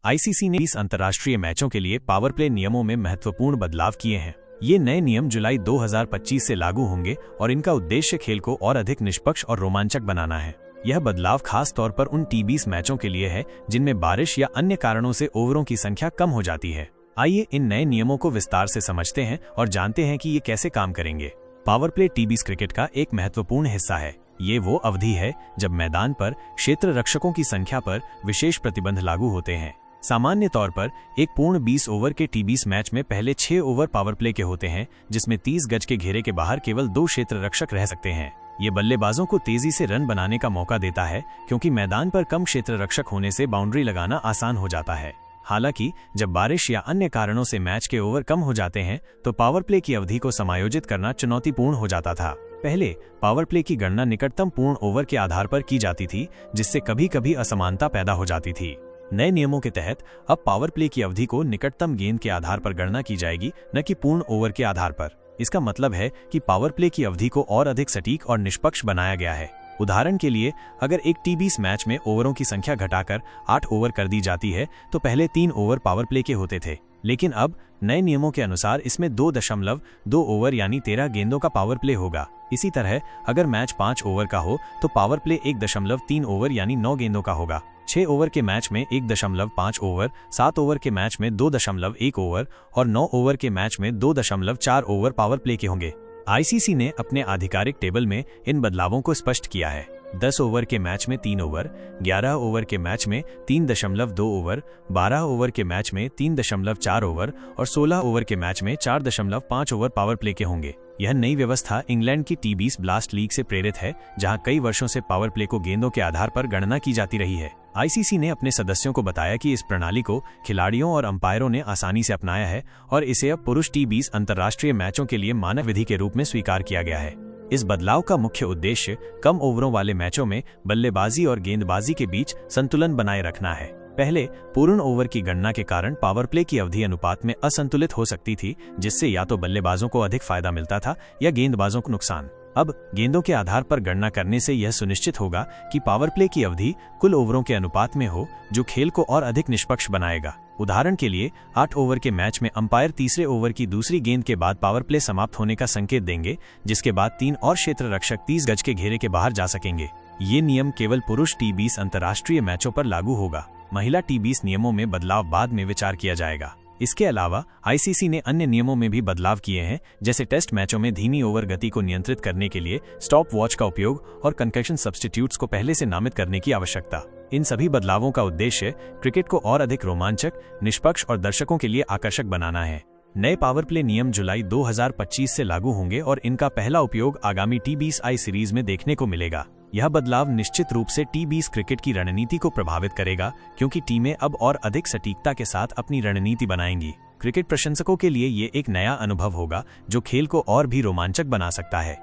ICC ने 20 अंतर्राष्ट्रीय मैचों के लिए पावर प्ले नियमों में महत्वपूर्ण बदलाव किए हैं। ये नए नियम जुलाई 2025 से लागू होंगे और इनका उद्देश्य खेल को और अधिक निष्पक्ष और रोमांचक बनाना है। यह बदलाव खास तौर पर उन टी20 मैचों के लिए है जिनमें बारिश या अन्य कारणों से ओवरों की संख्या कम हो जाती है। आइए इन नए नियमों को विस्तार से समझते हैं और जानते हैं कि ये कैसे काम करेंगे। पावर प्ले टी20 क्रिकेट का एक महत्वपूर्ण हिस्सा है। ये वो अवधि है जब मैदान पर क्षेत्र रक्षकों की संख्या पर विशेष प्रतिबंध लागू होते हैं। सामान्य तौर पर एक पूर्ण 20 ओवर के टी20 मैच में पहले 6 ओवर पावर प्ले के होते हैं, जिसमें 30 गज के घेरे के बाहर केवल 2 क्षेत्र रक्षक रह सकते हैं। ये बल्लेबाजों को तेजी से रन बनाने का मौका देता है, क्योंकि मैदान पर कम क्षेत्र रक्षक होने से बाउंड्री लगाना आसान हो जाता है। हालांकि जब बारिश या अन्य कारणों से मैच के ओवर कम हो जाते हैं तो पावर प्ले की अवधि को समायोजित करना चुनौतीपूर्ण हो जाता था। पहले पावर प्ले की गणना निकटतम पूर्ण ओवर के आधार पर की जाती थी, जिससे कभी कभी असमानता पैदा हो जाती थी। नए नियमों के तहत अब पावर प्ले की अवधि को निकटतम गेंद के आधार पर गणना की जाएगी, न कि पूर्ण ओवर के आधार पर। इसका मतलब है कि पावर प्ले की अवधि को और अधिक सटीक और निष्पक्ष बनाया गया है। उदाहरण के लिए, अगर एक टी20 मैच में ओवरों की संख्या घटाकर 8 ओवर कर दी जाती है तो पहले 3 ओवर पावर प्ले के होते थे, लेकिन अब नए नियमों के अनुसार इसमें 2.2 ओवर यानी 13 गेंदों का पावर प्ले होगा। इसी तरह अगर मैच 5 ओवर का हो तो पावर प्ले 1.3 ओवर यानी 9 गेंदों का होगा। 6 ओवर के मैच में 1.5 ओवर, 7 ओवर के मैच में 2.1 ओवर और 9 ओवर के मैच में 2.4 ओवर पावर प्ले के होंगे। आईसीसी ने अपने आधिकारिक टेबल में इन बदलावों को स्पष्ट किया है। 10 ओवर के मैच में 3 ओवर, 11 ओवर के मैच में 3.2 ओवर, 12 ओवर के मैच में 3.4 ओवर और 16 ओवर के मैच में 4.5 ओवर पावर प्ले के होंगे। यह नई व्यवस्था इंग्लैंड की टी20 ब्लास्ट लीग से प्रेरित है, जहां कई वर्षों से पावर प्ले को गेंदों के आधार पर गणना की जाती रही है। आईसीसी ने अपने सदस्यों को बताया कि इस प्रणाली को खिलाड़ियों और अंपायरों ने आसानी से अपनाया है और इसे अब पुरुष टी20 अंतर्राष्ट्रीय मैचों के लिए मानक विधि के रूप में स्वीकार किया गया है। इस बदलाव का मुख्य उद्देश्य कम ओवरों वाले मैचों में बल्लेबाजी और गेंदबाजी के बीच संतुलन बनाए रखना है। पहले पूर्ण ओवर की गणना के कारण पावर प्ले की अवधि अनुपात में असंतुलित हो सकती थी, जिससे या तो बल्लेबाजों को अधिक फायदा मिलता था या गेंदबाजों को नुकसान। अब गेंदों के आधार पर गणना करने से यह सुनिश्चित होगा कि पावर प्ले की अवधि कुल ओवरों के अनुपात में हो, जो खेल को और अधिक निष्पक्ष बनाएगा। उदाहरण के लिए 8 ओवर के मैच में अंपायर तीसरे ओवर की दूसरी गेंद के बाद पावर प्ले समाप्त होने का संकेत देंगे, जिसके बाद 3 और क्षेत्र रक्षक 30 गज के घेरे के बाहर जा सकेंगे। ये नियम केवल पुरुष टी20 अंतर्राष्ट्रीय मैचों पर लागू होगा। महिला टी20 नियमों में बदलाव बाद में विचार किया जाएगा। इसके अलावा आईसीसी ने अन्य नियमों में भी बदलाव किए हैं, जैसे टेस्ट मैचों में धीमी ओवर गति को नियंत्रित करने के लिए स्टॉप वॉच का उपयोग और कंकशन सब्स्टिट्यूट्स को पहले से नामित करने की आवश्यकता। इन सभी बदलावों का उद्देश्य क्रिकेट को और अधिक रोमांचक, निष्पक्ष और दर्शकों के लिए आकर्षक बनाना है। नए पावर प्ले नियम जुलाई 2025 से लागू होंगे और इनका पहला उपयोग आगामी टी20 आई सीरीज में देखने को मिलेगा। यह बदलाव निश्चित रूप से टी20 क्रिकेट की रणनीति को प्रभावित करेगा, क्योंकि टीमें अब और अधिक सटीकता के साथ अपनी रणनीति बनाएंगी। क्रिकेट प्रशंसकों के लिए ये एक नया अनुभव होगा जो खेल को और भी रोमांचक बना सकता है।